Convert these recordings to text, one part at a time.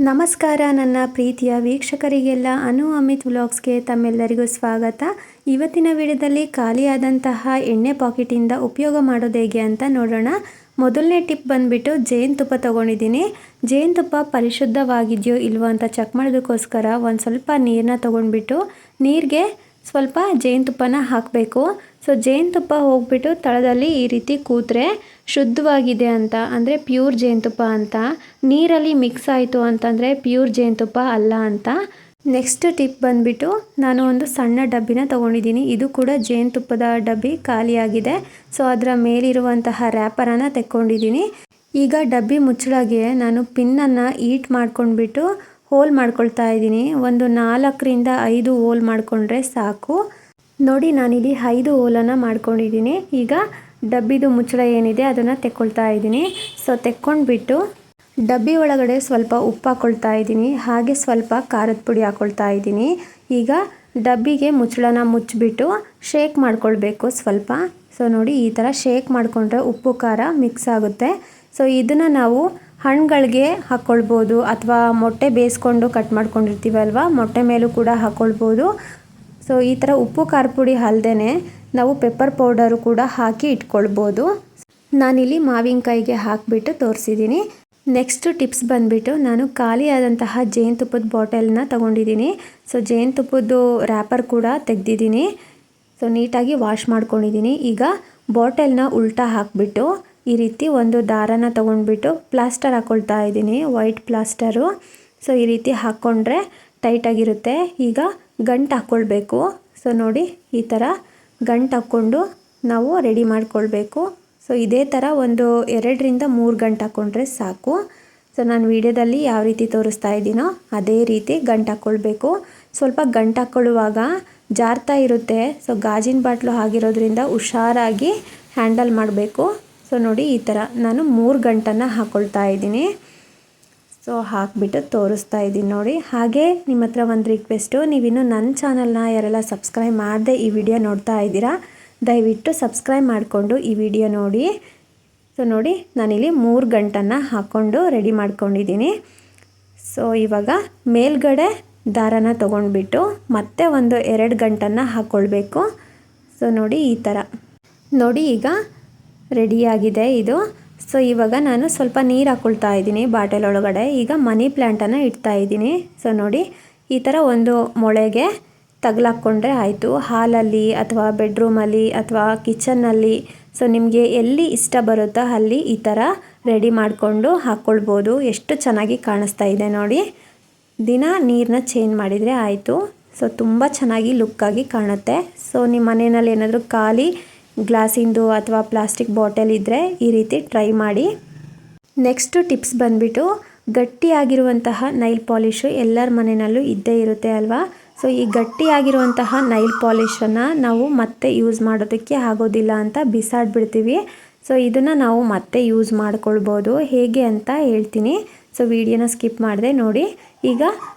ನಮಸ್ಕಾರ ನನ್ನ ಪ್ರೀತಿಯ ವೀಕ್ಷಕರಿಗೆಲ್ಲ ಅಮಿತ್ ವ್ಲಾಗ್ಸ್ಗೆ ತಮ್ಮೆಲ್ಲರಿಗೂ ಸ್ವಾಗತ. ಇವತ್ತಿನ ವಿಡಿಯೋದಲ್ಲಿ ಖಾಲಿಯಾದಂತಹ ಎಣ್ಣೆ ಪಾಕೆಟಿಂದ ಉಪಯೋಗ ಮಾಡೋದು ಹೇಗೆ ಅಂತ ನೋಡೋಣ. ಮೊದಲನೇ ಟಿಪ್ ಬಂದ್ಬಿಟ್ಟು ಜೇನುತುಪ್ಪ ತೊಗೊಂಡಿದ್ದೀನಿ. ಜೇನುತುಪ್ಪ ಪರಿಶುದ್ಧವಾಗಿದೆಯೋ ಇಲ್ವೋ ಅಂತ ಚೆಕ್ ಮಾಡೋದಕ್ಕೋಸ್ಕರ ಒಂದು ಸ್ವಲ್ಪ ನೀರನ್ನ ತೊಗೊಂಡ್ಬಿಟ್ಟು ನೀರಿಗೆ ಸ್ವಲ್ಪ ಜೇನುತುಪ್ಪನ ಹಾಕಬೇಕು. ಸೊ ಜೇನುತುಪ್ಪ ಹೋಗ್ಬಿಟ್ಟು ತಳದಲ್ಲಿ ಈ ರೀತಿ ಕೂತ್ರೆ ಶುದ್ಧವಾಗಿದೆ ಅಂತ, ಅಂದರೆ ಪ್ಯೂರ್ ಜೇನುತುಪ್ಪ ಅಂತ. ನೀರಲ್ಲಿ ಮಿಕ್ಸ್ ಆಯಿತು ಅಂತಂದರೆ ಪ್ಯೂರ್ ಜೇನುತುಪ್ಪ ಅಲ್ಲ ಅಂತ. ನೆಕ್ಸ್ಟ್ ಟಿಪ್ ಬಂದ್ಬಿಟ್ಟು ನಾನು ಒಂದು ಸಣ್ಣ ಡಬ್ಬಿನ ತೊಗೊಂಡಿದ್ದೀನಿ. ಇದು ಕೂಡ ಜೇನುತುಪ್ಪದ ಡಬ್ಬಿ ಖಾಲಿಯಾಗಿದೆ. ಸೊ ಅದರ ಮೇಲಿರುವಂತಹ ರ್ಯಾಪರನ್ನು ತೆಕ್ಕೊಂಡಿದ್ದೀನಿ. ಈಗ ಡಬ್ಬಿ ಮುಚ್ಚಳಗೆ ನಾನು ಪಿನ್ನನ್ನು ಈಟ್ ಮಾಡ್ಕೊಂಡ್ಬಿಟ್ಟು ಹೋಲ್ ಮಾಡ್ಕೊಳ್ತಾ ಇದ್ದೀನಿ. ಒಂದು 4ರಿಂದ 5 ಹೋಲ್ ಮಾಡಿಕೊಂಡ್ರೆ ಸಾಕು. ನೋಡಿ ನಾನಿಲ್ಲಿ 5 ಹೋಲನ್ನು ಮಾಡ್ಕೊಂಡಿದ್ದೀನಿ. ಈಗ ಡಬ್ಬಿದು ಮುಚ್ಚಳ ಏನಿದೆ ಅದನ್ನು ತೆಕ್ಕೊಳ್ತಾ ಇದ್ದೀನಿ. ಸೊ ತೆಕ್ಕೊಂಡ್ಬಿಟ್ಟು ಡಬ್ಬಿ ಒಳಗಡೆ ಸ್ವಲ್ಪ ಉಪ್ಪು ಹಾಕ್ಕೊಳ್ತಾ ಇದ್ದೀನಿ, ಹಾಗೆ ಸ್ವಲ್ಪ ಖಾರದ ಪುಡಿ ಹಾಕ್ಕೊಳ್ತಾ ಇದ್ದೀನಿ. ಈಗ ಡಬ್ಬಿಗೆ ಮುಚ್ಚಳನ ಮುಚ್ಚಿಬಿಟ್ಟು ಶೇಕ್ ಮಾಡ್ಕೊಳ್ಬೇಕು ಸ್ವಲ್ಪ. ಸೊ ನೋಡಿ ಈ ಥರ ಶೇಕ್ ಮಾಡಿಕೊಂಡ್ರೆ ಉಪ್ಪು ಖಾರ ಮಿಕ್ಸ್ ಆಗುತ್ತೆ. ಸೊ ಇದನ್ನು ನಾವು ಹಣ್ಣುಗಳಿಗೆ ಹಾಕ್ಕೊಳ್ಬೋದು, ಅಥವಾ ಮೊಟ್ಟೆ ಬೇಯಿಸ್ಕೊಂಡು ಕಟ್ ಮಾಡ್ಕೊಂಡಿರ್ತೀವಲ್ವ ಮೊಟ್ಟೆ ಮೇಲೂ ಕೂಡ ಹಾಕ್ಕೊಳ್ಬೋದು. ಸೊ ಈ ಥರ ಉಪ್ಪು ಖಾರ ಪುಡಿ ಅಲ್ಲದೆ ನಾವು ಪೆಪ್ಪರ್ ಪೌಡರು ಕೂಡ ಹಾಕಿ ಇಟ್ಕೊಳ್ಬೋದು. ನಾನಿಲ್ಲಿ ಮಾವಿನಕಾಯಿಗೆ ಹಾಕಿಬಿಟ್ಟು ತೋರಿಸಿದ್ದೀನಿ. ನೆಕ್ಸ್ಟ್ ಟಿಪ್ಸ್ ಬಂದುಬಿಟ್ಟು ನಾನು ಖಾಲಿಯಾದಂತಹ ಜೇನುತುಪ್ಪದ ಬಾಟಲ್ನ ತೊಗೊಂಡಿದ್ದೀನಿ. ಸೊ ಜೇನುತುಪ್ಪದ್ದು ರ್ಯಾಪರ್ ಕೂಡ ತೆಗೆದಿದ್ದೀನಿ. ಸೊ ನೀಟಾಗಿ ವಾಶ್ ಮಾಡ್ಕೊಂಡಿದ್ದೀನಿ. ಈಗ ಬಾಟಲ್ನ ಉಲ್ಟಾ ಹಾಕಿಬಿಟ್ಟು ಈ ರೀತಿ ಒಂದು ದಾರನ ತೊಗೊಂಡ್ಬಿಟ್ಟು ಪ್ಲಾಸ್ಟರ್ ಹಾಕ್ಕೊಳ್ತಾ ಇದ್ದೀನಿ, ವೈಟ್ ಪ್ಲಾಸ್ಟರು. ಸೊ ಈ ರೀತಿ ಹಾಕ್ಕೊಂಡ್ರೆ ಟೈಟಾಗಿರುತ್ತೆ. ಈಗ ಗಂಟು ಹಾಕ್ಕೊಳ್ಬೇಕು. ಸೊ ನೋಡಿ ಈ ಥರ ಗಂಟು ಹಾಕ್ಕೊಂಡು ನಾವು ರೆಡಿ ಮಾಡ್ಕೊಳ್ಬೇಕು. ಸೊ ಇದೇ ಥರ ಒಂದು 2ರಿಂದ 3 ಗಂಟು ಹಾಕ್ಕೊಂಡ್ರೆ ಸಾಕು. ಸೊ ನಾನು ವಿಡಿಯೋದಲ್ಲಿ ಯಾವ ರೀತಿ ತೋರಿಸ್ತಾ ಇದ್ದೀನೋ ಅದೇ ರೀತಿ ಗಂಟು ಹಾಕ್ಕೊಳ್ಬೇಕು. ಸ್ವಲ್ಪ ಗಂಟು ಹಾಕ್ಕೊಳ್ಳುವಾಗ ಜಾರ್ತಾ ಇರುತ್ತೆ. ಸೊ ಗಾಜಿನ ಬಾಟ್ಲು ಆಗಿರೋದ್ರಿಂದ ಹುಷಾರಾಗಿ ಹ್ಯಾಂಡಲ್ ಮಾಡಬೇಕು. ಸೊ ನೋಡಿ ಈ ಥರ ನಾನು 3 ಗಂಟನ್ನು ಹಾಕ್ಕೊಳ್ತಾ ಇದ್ದೀನಿ. ಸೊ ಹಾಕಿಬಿಟ್ಟು ತೋರಿಸ್ತಾ ಇದ್ದೀನಿ ನೋಡಿ. ಹಾಗೆ ನಿಮ್ಮ ಹತ್ರ ಒಂದು ರಿಕ್ವೆಸ್ಟು, ನೀವಿನ್ನೂ ನನ್ನ ಚಾನಲ್ನ ಯಾರೆಲ್ಲ ಸಬ್ಸ್ಕ್ರೈಬ್ ಮಾಡದೆ ಈ ವಿಡಿಯೋ ನೋಡ್ತಾ ಇದ್ದೀರಾ, ದಯವಿಟ್ಟು ಸಬ್ಸ್ಕ್ರೈಬ್ ಮಾಡಿಕೊಂಡು ಈ ವಿಡಿಯೋ ನೋಡಿ. ಸೊ ನೋಡಿ ನಾನಿಲ್ಲಿ 3 ಗಂಟನ್ನು ಹಾಕ್ಕೊಂಡು ರೆಡಿ ಮಾಡ್ಕೊಂಡಿದ್ದೀನಿ. ಸೊ ಇವಾಗ ಮೇಲ್ಗಡೆ ದಾರನ ತೊಗೊಂಡ್ಬಿಟ್ಟು ಮತ್ತೆ ಒಂದು 2 ಗಂಟನ್ನು ಹಾಕ್ಕೊಳ್ಬೇಕು. ಸೊ ನೋಡಿ ಈ ಥರ ನೋಡಿ ಈಗ ರೆಡಿಯಾಗಿದೆ ಇದು. ಸೊ ಇವಾಗ ನಾನು ಸ್ವಲ್ಪ ನೀರು ಹಾಕ್ಕೊಳ್ತಾ ಇದ್ದೀನಿ ಬಾಟಲ್ ಒಳಗಡೆ. ಈಗ ಮನಿ ಪ್ಲ್ಯಾಂಟನ್ನು ಇಡ್ತಾ ಇದ್ದೀನಿ. ಸೊ ನೋಡಿ ಈ ಥರ ಒಂದು ಮೊಳೆಗೆ ತಗಲಾಕ್ಕೊಂಡ್ರೆ ಆಯಿತು. ಹಾಲಲ್ಲಿ ಅಥವಾ ಬೆಡ್ರೂಮಲ್ಲಿ ಅಥವಾ ಕಿಚನ್ನಲ್ಲಿ, ಸೊ ನಿಮಗೆ ಎಲ್ಲಿ ಇಷ್ಟ ಬರುತ್ತೋ ಅಲ್ಲಿ ಈ ಥರ ರೆಡಿ ಮಾಡಿಕೊಂಡು ಹಾಕ್ಕೊಳ್ಬೋದು. ಎಷ್ಟು ಚೆನ್ನಾಗಿ ಕಾಣಿಸ್ತಾ ಇದೆ ನೋಡಿ. ದಿನ ನೀರನ್ನ ಚೇಂಜ್ ಮಾಡಿದರೆ ಆಯಿತು. ಸೊ ತುಂಬ ಚೆನ್ನಾಗಿ ಲುಕ್ಕಾಗಿ ಕಾಣುತ್ತೆ. ಸೊ ನಿಮ್ಮ ಮನೆಯಲ್ಲಿ ಏನಾದರೂ ಖಾಲಿ ಗ್ಲಾಸಿಂದು ಅಥವಾ ಪ್ಲಾಸ್ಟಿಕ್ ಬಾಟಲ್ ಇದ್ದರೆ ಈ ರೀತಿ ಟ್ರೈ ಮಾಡಿ. ನೆಕ್ಸ್ಟು ಟಿಪ್ಸ್ ಬಂದುಬಿಟ್ಟು ಗಟ್ಟಿಯಾಗಿರುವಂತಹ ನೈಲ್ ಪಾಲಿಶು ಎಲ್ಲರ ಮನೆಯಲ್ಲೂ ಇದ್ದೇ ಇರುತ್ತೆ ಅಲ್ವಾ. ಸೊ ಈ ಗಟ್ಟಿಯಾಗಿರುವಂತಹ ನೈಲ್ ಪಾಲಿಶನ್ನು ನಾವು ಮತ್ತೆ ಯೂಸ್ ಮಾಡೋದಕ್ಕೆ ಆಗೋದಿಲ್ಲ ಅಂತ ಬಿಸಾಡಿಬಿಡ್ತೀವಿ. ಸೊ ಇದನ್ನು ನಾವು ಮತ್ತೆ ಯೂಸ್ ಮಾಡ್ಕೊಳ್ಬೋದು. ಹೇಗೆ ಅಂತ ಹೇಳ್ತೀನಿ. ಸೊ ವಿಡಿಯೋನ ಸ್ಕಿಪ್ ಮಾಡಿದೆ ನೋಡಿ. ಈಗ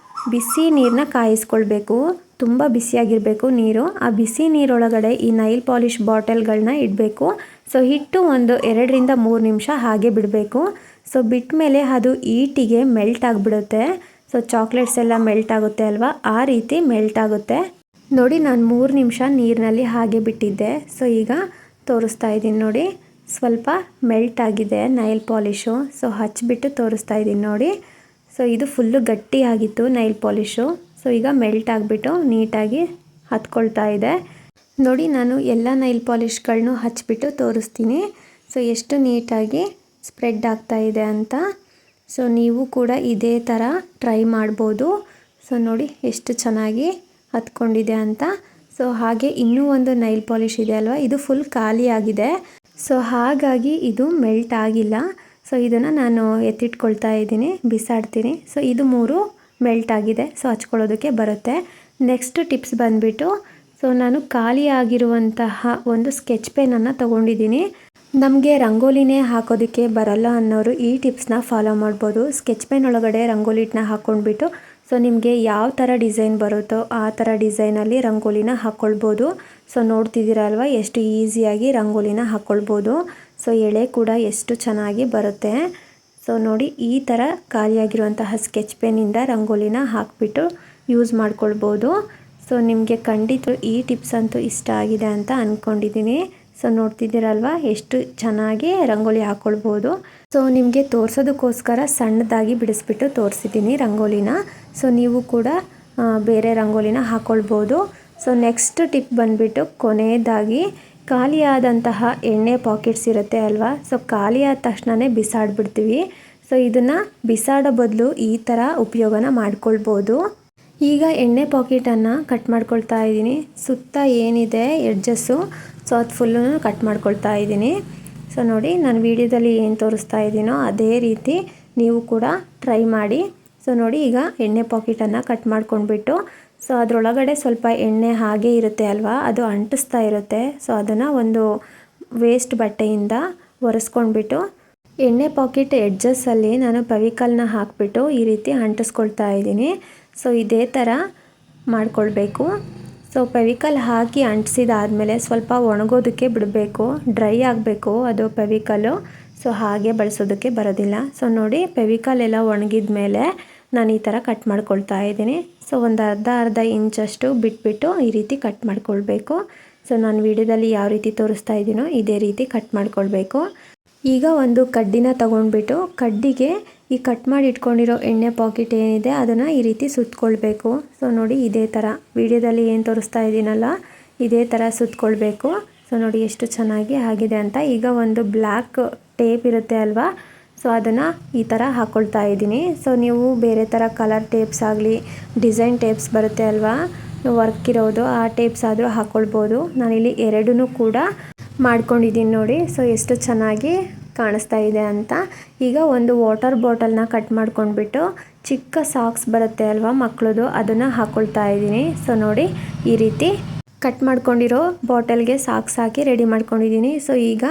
ಬಿಸಿ ನೀರನ್ನ ಕಾಯಿಸ್ಕೊಳ್ಬೇಕು. ತುಂಬ ಬಿಸಿಯಾಗಿರಬೇಕು ನೀರು. ಆ ಬಿಸಿ ನೀರೊಳಗಡೆ ಈ ನೈಲ್ ಪಾಲಿಶ್ ಬಾಟಲ್ಗಳನ್ನ ಇಡಬೇಕು. ಸೊ ಇಟ್ಟು ಒಂದು 2ರಿಂದ 3 ನಿಮಿಷ ಹಾಗೆ ಬಿಡಬೇಕು. ಸೊ ಬಿಟ್ಟ ಮೇಲೆ ಅದು ಈಟಿಗೆ ಮೆಲ್ಟ್ ಆಗಿಬಿಡುತ್ತೆ. ಸೊ ಚಾಕ್ಲೇಟ್ಸ್ ಎಲ್ಲ ಮೆಲ್ಟ್ ಆಗುತ್ತೆ ಅಲ್ವಾ, ಆ ರೀತಿ ಮೆಲ್ಟ್ ಆಗುತ್ತೆ ನೋಡಿ. ನಾನು 3 ನಿಮಿಷ ನೀರಿನಲ್ಲಿ ಹಾಗೆ ಬಿಟ್ಟಿದ್ದೆ. ಸೊ ಈಗ ತೋರಿಸ್ತಾ ಇದ್ದೀನಿ ನೋಡಿ, ಸ್ವಲ್ಪ ಮೆಲ್ಟ್ ಆಗಿದೆ ನೈಲ್ ಪಾಲಿಶು. ಸೊ ಹಚ್ಚಿಬಿಟ್ಟು ತೋರಿಸ್ತಾ ಇದ್ದೀನಿ ನೋಡಿ. ಸೊ ಇದು ಫುಲ್ಲು ಗಟ್ಟಿಯಾಗಿತ್ತು ನೈಲ್ ಪಾಲಿಶು. ಸೊ ಈಗ ಮೆಲ್ಟ್ ಆಗಿಬಿಟ್ಟು ನೀಟಾಗಿ ಹತ್ಕೊಳ್ತಾ ಇದೆ ನೋಡಿ. ನಾನು ಎಲ್ಲ ನೈಲ್ ಪಾಲಿಶ್ಗಳನ್ನೂ ಹಚ್ಬಿಟ್ಟು ತೋರಿಸ್ತೀನಿ. ಸೊ ಎಷ್ಟು ನೀಟಾಗಿ ಸ್ಪ್ರೆಡ್ ಆಗ್ತಾ ಇದೆ ಅಂತ. ಸೊ ನೀವು ಕೂಡ ಇದೇ ಥರ ಟ್ರೈ ಮಾಡ್ಬೋದು. ಸೊ ನೋಡಿ ಎಷ್ಟು ಚೆನ್ನಾಗಿ ಹತ್ಕೊಂಡಿದೆ ಅಂತ. ಸೊ ಹಾಗೆ ಇನ್ನೂ ಒಂದು ನೈಲ್ ಪಾಲಿಶ್ ಇದೆ ಅಲ್ವಾ, ಇದು ಫುಲ್ ಖಾಲಿಯಾಗಿದೆ. ಸೊ ಹಾಗಾಗಿ ಇದು ಮೆಲ್ಟ್ ಆಗಿಲ್ಲ. ಸೊ ಇದನ್ನು ನಾನು ಎತ್ತಿಟ್ಕೊಳ್ತಾ ಇದ್ದೀನಿ, ಬಿಸಾಡ್ತೀನಿ. ಸೊ ಇದು 3 ಮೆಲ್ಟ್ ಆಗಿದೆ. ಸೊ ಹಚ್ಕೊಳ್ಳೋದಕ್ಕೆ ಬರುತ್ತೆ. ನೆಕ್ಸ್ಟ್ ಟಿಪ್ಸ್ ಬಂದುಬಿಟ್ಟು, ಸೊ ನಾನು ಖಾಲಿಯಾಗಿರುವಂತಹ ಒಂದು ಸ್ಕೆಚ್ ಪೆನನ್ನು ತೊಗೊಂಡಿದ್ದೀನಿ. ನಮಗೆ ರಂಗೋಲಿನೇ ಹಾಕೋದಕ್ಕೆ ಬರಲ್ಲ ಅನ್ನೋರು ಈ ಟಿಪ್ಸ್ನ ಫಾಲೋ ಮಾಡ್ಬೋದು. ಸ್ಕೆಚ್ ಪೆನ್ ಒಳಗಡೆ ರಂಗೋಲಿನ ಹಾಕ್ಕೊಂಡ್ಬಿಟ್ಟು ಸೊ ನಿಮಗೆ ಯಾವ ಥರ ಡಿಸೈನ್ ಬರುತ್ತೋ ಆ ಥರ ಡಿಸೈನಲ್ಲಿ ರಂಗೋಲಿನ ಹಾಕ್ಕೊಳ್ಬೋದು. ಸೊ ನೋಡ್ತಿದ್ದೀರಲ್ವ ಎಷ್ಟು ಈಸಿಯಾಗಿ ರಂಗೋಲಿನ ಹಾಕ್ಕೊಳ್ಬೋದು. ಸೊ ಎಳೆ ಕೂಡ ಎಷ್ಟು ಚೆನ್ನಾಗಿ ಬರುತ್ತೆ. ಸೊ ನೋಡಿ ಈ ಥರ ಖಾಲಿಯಾಗಿರುವಂತಹ ಸ್ಕೆಚ್ ಪೆನ್ನಿಂದ ರಂಗೋಲಿನ ಹಾಕಿಬಿಟ್ಟು ಯೂಸ್ ಮಾಡ್ಕೊಳ್ಬೋದು. ಸೊ ನಿಮಗೆ ಖಂಡಿತ ಈ ಟಿಪ್ಸ್ ಅಂತೂ ಇಷ್ಟ ಆಗಿದೆ ಅಂತ ಅಂದ್ಕೊಂಡಿದ್ದೀನಿ. ಸೊ ನೋಡ್ತಿದ್ದೀರಲ್ವ ಎಷ್ಟು ಚೆನ್ನಾಗಿ ರಂಗೋಲಿ ಹಾಕ್ಕೊಳ್ಬೋದು. ಸೊ ನಿಮಗೆ ತೋರಿಸೋದಕ್ಕೋಸ್ಕರ ಸಣ್ಣದಾಗಿ ಬಿಡಿಸ್ಬಿಟ್ಟು ತೋರಿಸಿದ್ದೀನಿ ರಂಗೋಲಿನ. ಸೊ ನೀವು ಕೂಡ ಬೇರೆ ರಂಗೋಲಿನ ಹಾಕ್ಕೊಳ್ಬೋದು. ಸೊ ನೆಕ್ಸ್ಟ್ ಟಿಪ್ ಬಂದುಬಿಟ್ಟು ಕೊನೆಯದಾಗಿ ಖಾಲಿಯಾದಂತಹ ಎಣ್ಣೆ ಪಾಕೆಟ್ಸ್ ಇರುತ್ತೆ ಅಲ್ವಾ, ಸೊ ಖಾಲಿಯಾದ ತಕ್ಷಣವೇ ಬಿಸಾಡಿಬಿಡ್ತೀವಿ. ಸೊ ಇದನ್ನು ಬಿಸಾಡೋ ಬದಲು ಈ ಥರ ಉಪಯೋಗನ ಮಾಡ್ಕೊಳ್ಬೋದು. ಈಗ ಎಣ್ಣೆ ಪಾಕೆಟನ್ನು ಕಟ್ ಮಾಡ್ಕೊಳ್ತಾ ಇದ್ದೀನಿ. ಸುತ್ತ ಏನಿದೆ ಎಡ್ಜಸ್ಸು, ಸೊ ಅದು ಫುಲ್ಲು ಕಟ್ ಮಾಡ್ಕೊಳ್ತಾ ಇದ್ದೀನಿ. ಸೊ ನೋಡಿ ನಾನು ವಿಡಿಯೋದಲ್ಲಿ ಏನು ತೋರಿಸ್ತಾ ಇದ್ದೀನೋ ಅದೇ ರೀತಿ ನೀವು ಕೂಡ ಟ್ರೈ ಮಾಡಿ. ಸೊ ನೋಡಿ ಈಗ ಎಣ್ಣೆ ಪಾಕೆಟನ್ನು ಕಟ್ ಮಾಡ್ಕೊಂಡ್ಬಿಟ್ಟು, ಸೊ ಅದರೊಳಗಡೆ ಸ್ವಲ್ಪ ಎಣ್ಣೆ ಹಾಗೆ ಇರುತ್ತೆ ಅಲ್ವಾ, ಅದು ಅಂಟಿಸ್ತಾ ಇರುತ್ತೆ. ಸೊ ಅದನ್ನು ಒಂದು ವೇಸ್ಟ್ ಬಟ್ಟೆಯಿಂದ ಒರೆಸ್ಕೊಂಡ್ಬಿಟ್ಟು ಎಣ್ಣೆ ಪಾಕೆಟ್ ಎಡ್ಜಸ್ಸಲ್ಲಿ ನಾನು ಫೆವಿಕಾಲ್ನ ಹಾಕಿಬಿಟ್ಟು ಈ ರೀತಿ ಅಂಟಿಸ್ಕೊಳ್ತಾ ಇದ್ದೀನಿ. ಸೊ ಇದೇ ಥರ ಮಾಡ್ಕೊಳ್ಬೇಕು. ಸೊ ಫೆವಿಕಾಲ್ ಹಾಕಿ ಅಂಟಿಸಿದಾದ್ಮೇಲೆ ಸ್ವಲ್ಪ ಒಣಗೋದಕ್ಕೆ ಬಿಡಬೇಕು, ಡ್ರೈ ಆಗಬೇಕು ಅದು ಫೆವಿಕಾಲು. ಸೊ ಹಾಗೆ ಬಳಸೋದಕ್ಕೆ ಬರೋದಿಲ್ಲ. ಸೊ ನೋಡಿ ಫೆವಿಕಾಲ್ ಎಲ್ಲ ಒಣಗಿದ ಮೇಲೆ ನಾನು ಈ ಥರ ಕಟ್ ಮಾಡ್ಕೊಳ್ತಾ ಇದ್ದೀನಿ. ಸೊ ಒಂದು ಅರ್ಧ ಇಂಚಷ್ಟು ಬಿಟ್ಬಿಟ್ಟು ಈ ರೀತಿ ಕಟ್ ಮಾಡ್ಕೊಳ್ಬೇಕು. ಸೊ ನಾನು ವಿಡಿಯೋದಲ್ಲಿ ಯಾವ ರೀತಿ ತೋರಿಸ್ತಾ ಇದ್ದೀನೋ ಇದೇ ರೀತಿ ಕಟ್ ಮಾಡ್ಕೊಳ್ಬೇಕು. ಈಗ ಒಂದು ಕಡ್ಡಿನ ತೊಗೊಂಡ್ಬಿಟ್ಟು ಕಡ್ಡಿಗೆ ಈ ಕಟ್ ಮಾಡಿ ಇಟ್ಕೊಂಡಿರೋ ಎಣ್ಣೆ ಪಾಕೆಟ್ ಏನಿದೆ ಅದನ್ನು ಈ ರೀತಿ ಸುತ್ತಕೊಳ್ಬೇಕು. ಸೊ ನೋಡಿ ಇದೇ ಥರ ವಿಡಿಯೋದಲ್ಲಿ ಏನು ತೋರಿಸ್ತಾ ಇದ್ದೀನಲ್ಲ ಇದೇ ಥರ ಸುತ್ತಕೊಳ್ಬೇಕು. ಸೊ ನೋಡಿ ಎಷ್ಟು ಚೆನ್ನಾಗಿ ಆಗಿದೆ ಅಂತ. ಈಗ ಒಂದು ಬ್ಲ್ಯಾಕ್ ಟೇಪ್ ಇರುತ್ತೆ ಅಲ್ವಾ, ಸೊ ಅದನ್ನು ಈ ಥರ ಹಾಕ್ಕೊಳ್ತಾ ಇದ್ದೀನಿ. ಸೊ ನೀವು ಬೇರೆ ಥರ ಕಲರ್ ಟೇಪ್ಸ್ ಆಗಲಿ ಡಿಸೈನ್ ಟೇಪ್ಸ್ ಬರುತ್ತೆ ಅಲ್ವಾ, ವರ್ಕ್ ಇರೋದು ಆ ಟೇಪ್ಸ್ ಆದರೂ ಹಾಕ್ಕೊಳ್ಬೋದು. ನಾನಿಲ್ಲಿ ಎರಡೂ ಕೂಡ ಮಾಡ್ಕೊಂಡಿದ್ದೀನಿ ನೋಡಿ. ಸೊ ಎಷ್ಟು ಚೆನ್ನಾಗಿ ಕಾಣಿಸ್ತಾ ಇದೆ ಅಂತ. ಈಗ ಒಂದು ವಾಟರ್ ಬಾಟಲ್ನ ಕಟ್ ಮಾಡ್ಕೊಂಡ್ಬಿಟ್ಟು ಚಿಕ್ಕ ಸಾಕ್ಸ್ ಬರುತ್ತೆ ಅಲ್ವಾ ಮಕ್ಕಳದು, ಅದನ್ನು ಹಾಕ್ಕೊಳ್ತಾ ಇದ್ದೀನಿ. ಸೊ ನೋಡಿ ಈ ರೀತಿ ಕಟ್ ಮಾಡ್ಕೊಂಡಿರೋ ಬಾಟಲ್ಗೆ ಸಾಕ್ಸ್ ಹಾಕಿ ರೆಡಿ ಮಾಡ್ಕೊಂಡಿದ್ದೀನಿ. ಸೊ ಈಗ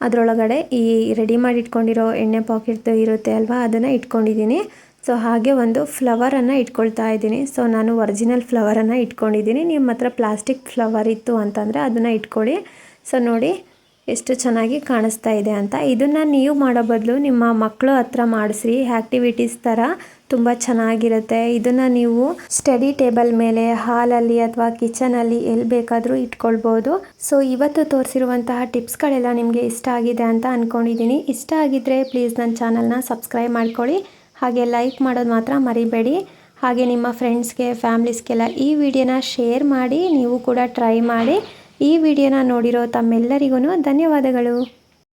ಅದರೊಳಗಡೆ ಈ ರೆಡಿ ಮಾಡಿ ಇಟ್ಕೊಂಡಿರೋ ಎಣ್ಣೆ ಪಾಕೆಟ್ ಇರುತ್ತೆ ಅಲ್ವಾ ಅದನ್ನು ಇಟ್ಕೊಂಡಿದ್ದೀನಿ. ಸೊ ಹಾಗೆ ಒಂದು ಫ್ಲವರನ್ನು ಇಟ್ಕೊಳ್ತಾ ಇದ್ದೀನಿ. ಸೊ ನಾನು ಒರಿಜಿನಲ್ ಫ್ಲವರನ್ನು ಇಟ್ಕೊಂಡಿದ್ದೀನಿ. ನಿಮ್ಮ ಹತ್ರ ಪ್ಲಾಸ್ಟಿಕ್ ಫ್ಲವರ್ ಇತ್ತು ಅಂತಂದರೆ ಅದನ್ನು ಇಟ್ಕೊಳ್ಳಿ. ಸೊ ನೋಡಿ ಎಷ್ಟು ಚೆನ್ನಾಗಿ ಕಾಣಿಸ್ತಾ ಇದೆ ಅಂತ. ಇದನ್ನು ನೀವು ಮಾಡೋ ಬದಲು ನಿಮ್ಮ ಮಕ್ಕಳು ಹತ್ರ ಮಾಡಿಸ್ರಿ, ಆ್ಯಕ್ಟಿವಿಟೀಸ್ ಥರ ತುಂಬ ಚೆನ್ನಾಗಿರುತ್ತೆ. ಇದನ್ನು ನೀವು ಸ್ಟಡಿ ಟೇಬಲ್ ಮೇಲೆ, ಹಾಲಲ್ಲಿ ಅಥವಾ ಕಿಚನಲ್ಲಿ ಎಲ್ಲಿ ಬೇಕಾದರೂ ಇಟ್ಕೊಳ್ಬೋದು. ಸೊ ಇವತ್ತು ತೋರಿಸಿರುವಂತಹ ಟಿಪ್ಸ್ಗಳೆಲ್ಲ ನಿಮಗೆ ಇಷ್ಟ ಆಗಿದೆ ಅಂತ ಅಂದ್ಕೊಂಡಿದ್ದೀನಿ. ಇಷ್ಟ ಆಗಿದ್ದರೆ ಪ್ಲೀಸ್ ನನ್ನ ಚಾನಲ್ನ ಸಬ್ಸ್ಕ್ರೈಬ್ ಮಾಡ್ಕೊಳ್ಳಿ, ಹಾಗೆ ಲೈಕ್ ಮಾಡೋದು ಮಾತ್ರ ಮರಿಬೇಡಿ. ಹಾಗೆ ನಿಮ್ಮ ಫ್ರೆಂಡ್ಸ್ಗೆ ಫ್ಯಾಮ್ಲೀಸ್ಗೆಲ್ಲ ಈ ವಿಡಿಯೋನ ಶೇರ್ ಮಾಡಿ, ನೀವು ಕೂಡ ಟ್ರೈ ಮಾಡಿ. ಈ ವಿಡಿಯೋನ ನೋಡಿರೋ ತಮ್ಮೆಲ್ಲರಿಗೂ ಧನ್ಯವಾದಗಳು.